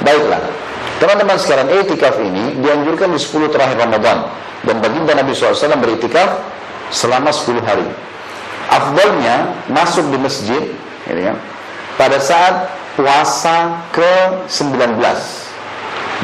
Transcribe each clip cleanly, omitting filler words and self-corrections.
Baiklah, teman-teman sekalian, i'tikaf ini dianjurkan di 10 terakhir Ramadan, dan baginda Nabi SAW beriktikaf selama 10 hari. Afdalnya masuk di masjid gitu kan, pada saat puasa ke-19,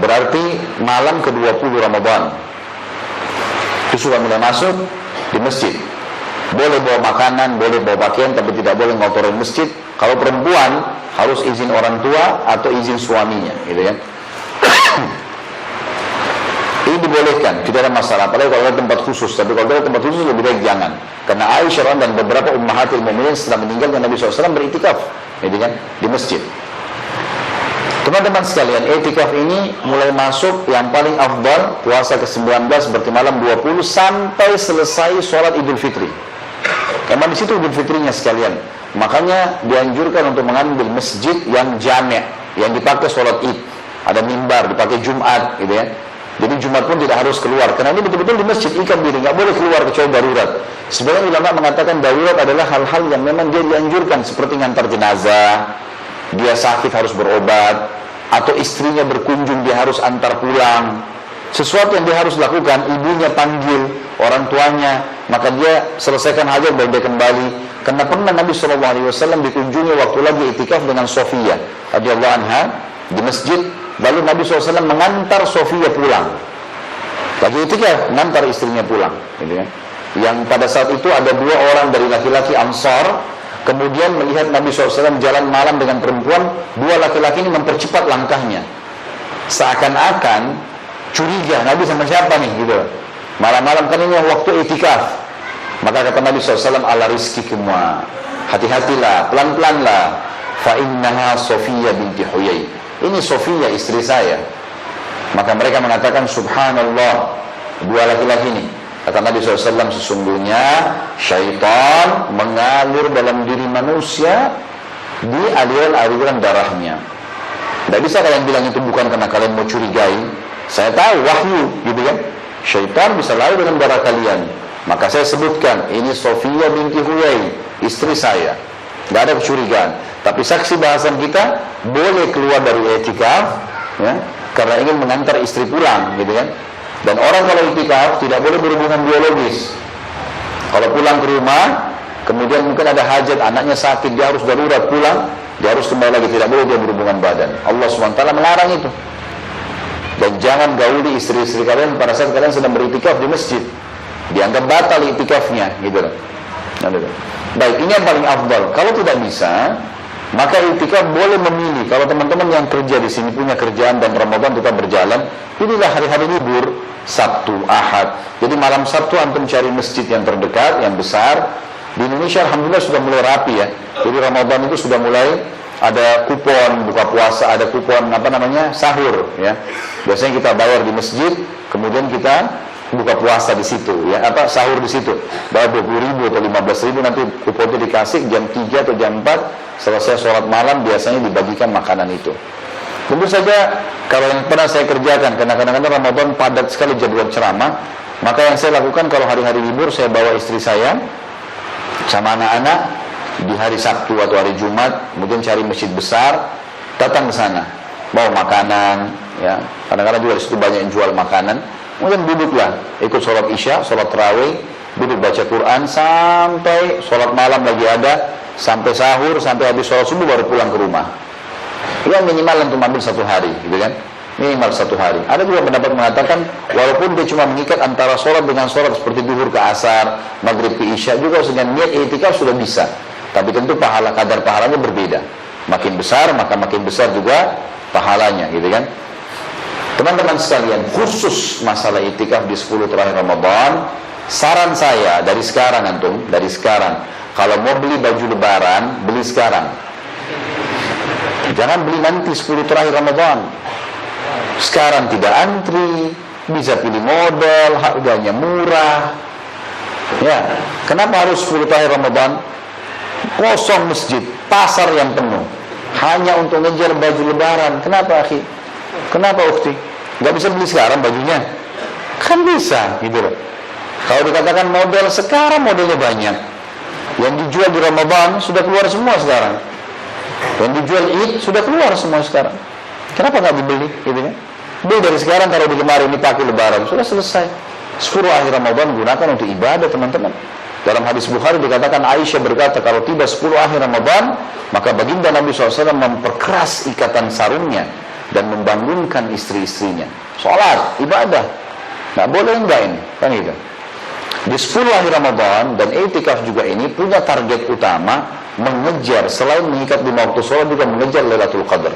berarti malam ke-20 Ramadan. Itu sudah mulai masuk di masjid. Boleh bawa makanan, boleh bawa pakaian, tapi tidak boleh ngotorin masjid. Kalau perempuan harus izin orang tua atau izin suaminya, gitu kan. Ini dibolehkan, tidak ada masalah. Apalagi kalau ada tempat khusus. Tapi kalau ada tempat khusus lebih baik jangan. Karena Aisyah dan beberapa ummahatul mukminin setelah meninggalkan Nabi SAW beriktikaf, gitu kan, di masjid. Teman-teman sekalian, i'tikaf ini mulai masuk yang paling afdal puasa ke-19 berarti malam 20 sampai selesai sholat Idul Fitri. Memang di situ Idul Fitrinya sekalian. Makanya dianjurkan untuk mengambil masjid yang jami', yang dipakai sholat Id. Ada mimbar, dipakai Jumat, gitu ya. Jadi Jumat pun tidak harus keluar, karena ini betul-betul di masjid ikat diri, nggak boleh keluar kecuali darurat. Sebenarnya ulama mengatakan darurat adalah hal-hal yang memang dia dianjurkan, seperti ngantar jenazah, dia sakit harus berobat, atau istrinya berkunjung dia harus antar pulang. Sesuatu yang dia harus lakukan, ibunya panggil orang tuanya, maka dia selesaikan hajat baru dia kembali. Karena pernah Nabi SAW dikunjungi waktu lagi i'tikaf dengan Sofia radhiyallahu anha di masjid, lalu Nabi SAW mengantar Sofia pulang. Lagi i'tikaf, mengantar istrinya pulang, gitu ya. Yang pada saat itu ada 2 orang dari laki-laki Ansar, kemudian melihat Nabi SAW jalan malam dengan perempuan, 2 laki-laki ini mempercepat langkahnya, seakan-akan curiga Nabi sama siapa nih, gitu. Malam-malam kan ini waktu i'tikaf. Maka kata Nabi SAW, ala rizkikum, hati-hatilah, pelan-pelanlah, fa innaha Sofiyah binti Huyai, ini Sofia istri saya. Maka mereka mengatakan, subhanallah, 2 laki-laki ini. Kata Nabi SAW, sesungguhnya syaitan mengalir dalam diri manusia di aliran-aliran darahnya. Tidak bisa kalian bilang itu bukan karena kalian mau curigai. Saya tahu, wahyu, gitu kan. Syaitan bisa lari dalam darah kalian. Maka saya sebutkan, ini Sofia binti Huyai, istri saya. Tidak ada kecurigaan. Tapi saksi bahasan kita, boleh keluar dari i'tikaf, ya, karena ingin mengantar istri pulang, gitu kan. Dan orang kalau i'tikaf tidak boleh berhubungan biologis. Kalau pulang ke rumah, kemudian mungkin ada hajat, anaknya sakit, dia harus darurat pulang, dia harus kembali lagi, tidak boleh dia berhubungan badan. Allah SWT melarang itu. Dan jangan gauli istri-istri kalian pada saat kalian sedang beriktikaf di masjid, dianggap batal iktikafnya, gitu loh. Baik, ini yang paling afdal. Kalau tidak bisa, maka iktikaf boleh memilih. Kalau teman-teman yang kerja di sini punya kerjaan dan Ramadan tetap berjalan, inilah hari-hari libur, Sabtu, Ahad. Jadi malam Sabtu antum cari masjid yang terdekat, yang besar. Di Indonesia alhamdulillah sudah mulai rapi ya. Jadi Ramadan itu sudah mulai ada kupon buka puasa, ada kupon sahur ya. Biasanya kita bayar di masjid, kemudian kita buka puasa di situ ya, sahur di situ. Bayar 20.000 atau 15.000, nanti kupon itu dikasih jam 3 atau jam 4 selesai sholat malam, biasanya dibagikan makanan itu. Tentu saja kalau yang pernah saya kerjakan, karena kadang-kadang Ramadan padat sekali jadwal ceramah, maka yang saya lakukan kalau hari-hari libur, saya bawa istri saya sama anak-anak di hari Sabtu atau hari Jumat, kemudian cari masjid besar, datang ke sana, bawa makanan, ya. Kadang-kadang juga di situ banyak yang jual makanan. Kemudian duduklah, ikut sholat isya, sholat tarawih, duduk baca Quran sampai sholat malam lagi ada, sampai sahur, sampai habis sholat subuh baru pulang ke rumah. Ya minimal untuk ambil 1 hari, gitu kan? Minimal 1 hari. Ada juga pendapat mengatakan, walaupun dia cuma mengikat antara sholat dengan sholat seperti duhur ke asar, maghrib ke isya, juga dengan niat i'tikaf sudah bisa. Tapi tentu kadar pahalanya berbeda. Makin besar, maka makin besar juga pahalanya, gitu kan? Teman-teman sekalian, khusus masalah i'tikaf di 10 terakhir Ramadan, saran saya dari sekarang antum, dari sekarang, kalau mau beli baju lebaran, beli sekarang. Jangan beli nanti 10 terakhir Ramadan. Sekarang tidak antri, bisa pilih model, harganya murah. Ya, kenapa harus 10 terakhir Ramadan? Kosong masjid, pasar yang penuh, hanya untuk ngejar baju lebaran. Kenapa akhi? Kenapa ukti? Gak bisa beli sekarang bajunya? Kan bisa, gitu loh. Kalau dikatakan model sekarang, modelnya banyak. Yang dijual di Ramadan sudah keluar semua sekarang. Yang dijual Id sudah keluar semua sekarang. Kenapa nggak dibeli? Gitu kan? Beli dari sekarang, taruh di lemari, ini pakai lebaran, sudah selesai. 10 akhir Ramadan gunakan untuk ibadah, teman-teman. Dalam hadis Bukhari dikatakan, Aisyah berkata, kalau tiba 10 akhir Ramadan, maka baginda Nabi SAW memperkeras ikatan sarungnya dan membangunkan istri-istrinya. Sholat, ibadah, nggak boleh enggak ini, kan gitu. Di 10 akhir Ramadan dan i'tikaf juga ini punya target utama, mengejar, selain mengikat 5 waktu sholat, juga mengejar Lailatul Qadar.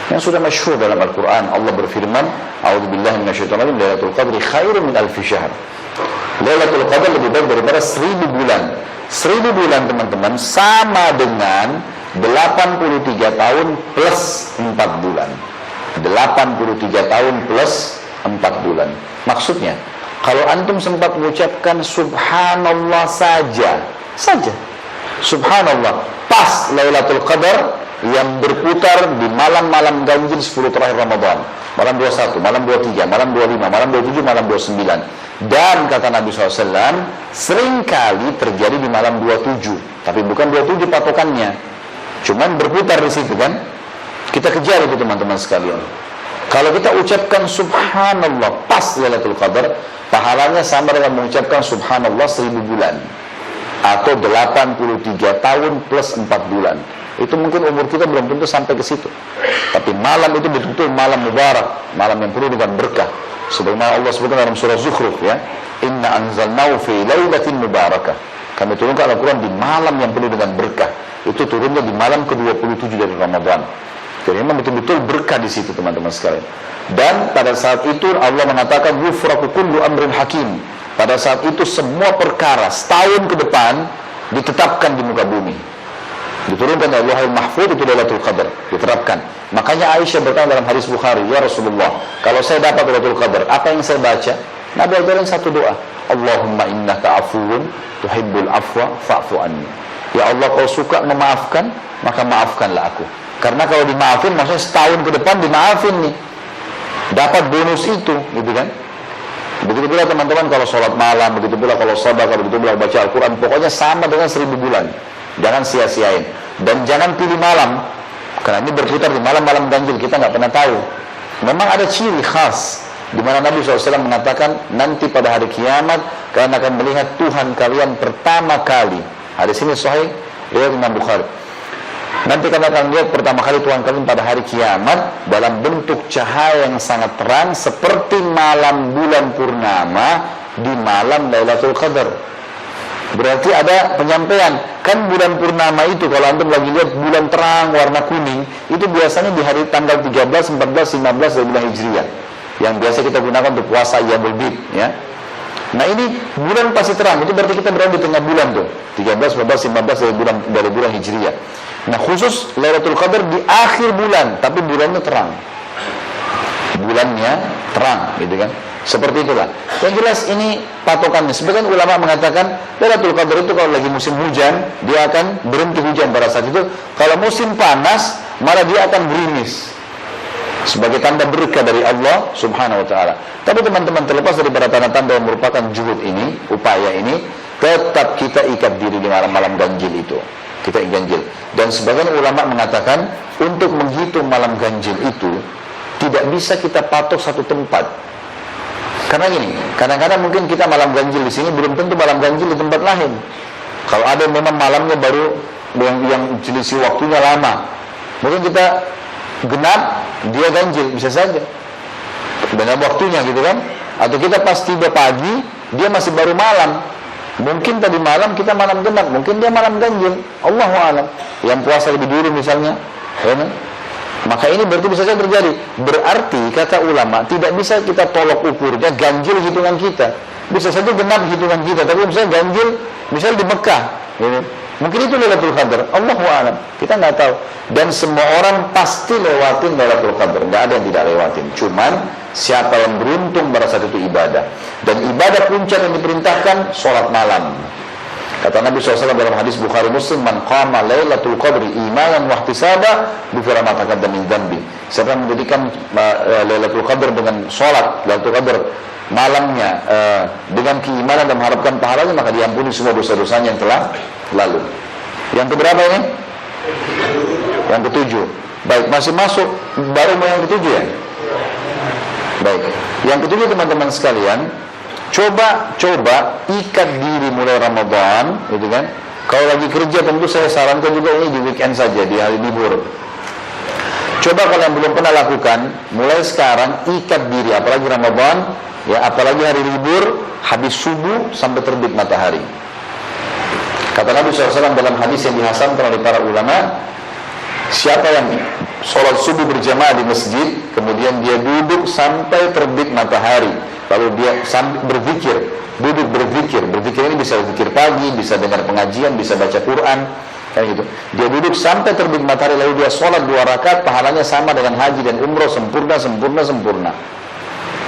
Yang sudah masyhur dalam Al-Quran, Allah berfirman, A'udzubillahi minasyaitonir rajim, Lailatul Qadri khairun min alfi syahr. Lailatul Qadar lebih baik daripada 1000 bulan. 1000 bulan, teman-teman, sama dengan 83 tahun plus 4 bulan. 83 tahun plus 4 bulan. Maksudnya, kalau antum sempat mengucapkan subhanallah saja, subhanallah, pas Lailatul Qadar yang berputar di malam-malam ganjil 10 terakhir Ramadan, malam 21, malam 23, malam 25, malam 27, malam 29. Dan kata Nabi SAW, seringkali terjadi di malam 27, tapi bukan 27 patokannya, cuman berputar di situ kan. Kita kejar itu, teman-teman sekalian. Kalau kita ucapkan subhanallah pas Lailatul Qadar, pahalanya sama dengan mengucapkan subhanallah 1000 bulan, atau 83 tahun plus 4 bulan. Itu mungkin umur kita belum tentu sampai ke situ. Tapi malam itu betul-betul malam mubarak, malam yang penuh dengan berkah. Sebagaimana Allah sebutkan dalam surah Zukhruf, ya, Inna anzalnahu fi lailatin mubarakah. Kami turunkan Al-Quran di malam yang penuh dengan berkah. Itu turunnya di malam ke-27 dari Ramadan. Jadi memang betul-betul berkah di situ, teman-teman sekalian. Dan pada saat itu Allah mengatakan yufraku kullu amrin hakim. Pada saat itu semua perkara setahun ke depan ditetapkan di muka bumi. Diturunkan dari Lauhul Mahfuz, itu Lailatul Qadar, diterapkan. Makanya Aisyah bertanya dalam hadis Bukhari, ya Rasulullah, kalau saya dapat Lailatul Qadar, apa yang saya baca? Nabi ajarin satu doa, Allahumma innaka afuwun tuhibbul afwa fa'fu anni. Ya Allah, kau suka memaafkan, maka maafkanlah aku. Karena kalau dimaafin, maksudnya setahun ke depan dimaafin nih, dapat bonus itu, gitu kan? Begitu pula teman-teman kalau sholat malam, begitu pula kalau sedekah, begitu pula baca Al-Quran, pokoknya sama dengan 1000 bulan. Jangan sia-siain. Dan jangan pilih malam, karena ini berputar di malam-malam ganjil, kita nggak pernah tahu. Memang ada ciri khas di mana Nabi SAW mengatakan, nanti pada hari kiamat kalian akan melihat Tuhan kalian pertama kali. Hadis ini sahih riwayat Imam Bukhari. Nanti kalian akan lihat pertama kali Tuhan kalian pada hari kiamat dalam bentuk cahaya yang sangat terang, seperti malam bulan purnama di malam Lailatul Qadar. Berarti ada penyampaian, kan bulan purnama itu kalau antum lagi lihat bulan terang warna kuning, itu biasanya di hari tanggal 13, 14, 15 dari bulan Hijriah, yang biasa kita gunakan untuk puasa Ayyamul Bid, ya. Nah ini bulan pasti terang, itu berarti kita berada di tengah bulan tuh, 13, 14, 15 dari bulan Hijriah. Nah khusus Lailatul Qadar di akhir bulan, tapi bulannya terang, gitu kan. Seperti itulah. Yang jelas ini patokannya. Sebagian ulama mengatakan Lailatul Qadar itu kalau lagi musim hujan, dia akan berhenti hujan pada saat itu. Kalau musim panas, malah dia akan gerimis. Sebagai tanda berkah dari Allah Subhanahu wa taala. Tapi teman-teman, terlepas daripada tanda-tanda yang merupakan juhud ini, upaya ini, tetap kita ikat diri di malam-malam ganjil itu. Kita ganjil. Dan sebagian ulama mengatakan untuk menghitung malam ganjil itu tidak bisa kita patok satu tempat. Karena gini, kadang-kadang mungkin kita malam ganjil di sini belum tentu malam ganjil di tempat lain. Kalau ada yang memang malamnya baru yang selisih waktunya lama, mungkin kita genap, dia ganjil, bisa saja. Benar waktunya gitu kan? Atau kita pas tiba pagi, dia masih baru malam. Mungkin tadi malam kita malam genap, mungkin dia malam ganjil. Allahu a'lam. Yang puasa lebih dulu misalnya, ya kan? Maka ini berarti bisa saja terjadi. Berarti kata ulama tidak bisa kita tolok ukurnya ganjil hitungan kita. Bisa saja genap hitungan kita, tapi misalnya ganjil misalnya di Mekah, ya. Mungkin itu Lailatul Qadar, Allahu a'lam. Kita nggak tahu. Dan semua orang pasti lewatin Lailatul Qadar, nggak ada yang tidak lewatin. Cuman siapa yang beruntung pada saat itu ibadah. Dan ibadah puncak yang diperintahkan sholat malam. Kata Nabi SAW dalam hadis Bukhari Muslim, man qama Lailatul Qadri imanan wa ihtisaba ghufira ma taqaddama min dhanbi. Siapa yang menjadikan Lailatul Qadar dengan sholat Lailatul Qadar malamnya dengan keimanan dan mengharapkan pahalanya, maka diampuni semua dosa-dosanya yang telah lalu. Yang keberapa ini? Yang ketujuh. Baik, masih masuk, baru mau yang ketujuh ya? Baik, yang ketujuh teman-teman sekalian, coba ikat diri mulai Ramadan, gitu kan? Kalau lagi kerja tentu saya sarankan juga ini di weekend saja, di hari libur. Coba kalian belum pernah lakukan, mulai sekarang ikat diri, apalagi Ramadan, ya apalagi hari libur, habis subuh sampai terbit matahari. Kata Nabi SAW dalam hadis yang dihasankan oleh para ulama, siapa yang sholat subuh berjamaah di masjid, kemudian dia duduk sampai terbit matahari, lalu dia sambil berzikir, duduk berzikir ini bisa berzikir pagi, bisa dengar pengajian, bisa baca Quran, kan gitu. Dia duduk sampai terbit matahari, lalu dia sholat 2 rakaat, pahalanya sama dengan haji dan umroh, sempurna.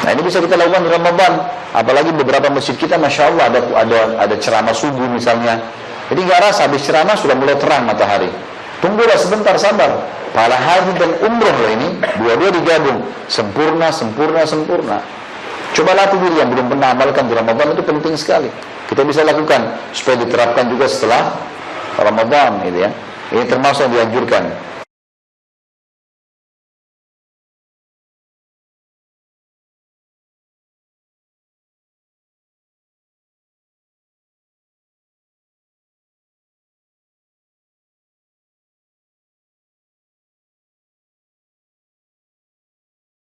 Nah ini bisa kita lakukan di Ramadan. Apalagi beberapa masjid kita, masya Allah ada ceramah subuh misalnya. Jadi nggak rasa habis ceramah sudah mulai terang matahari. Tunggulah sebentar, sabar. Pahala haji dan umroh lah ini, dua-dua digabung, sempurna. Coba latih diri yang belum pernah amalkan di Ramadan, itu penting sekali. Kita bisa lakukan supaya diterapkan juga setelah Ramadan, gitu ya. Ini termasuk yang dianjurkan.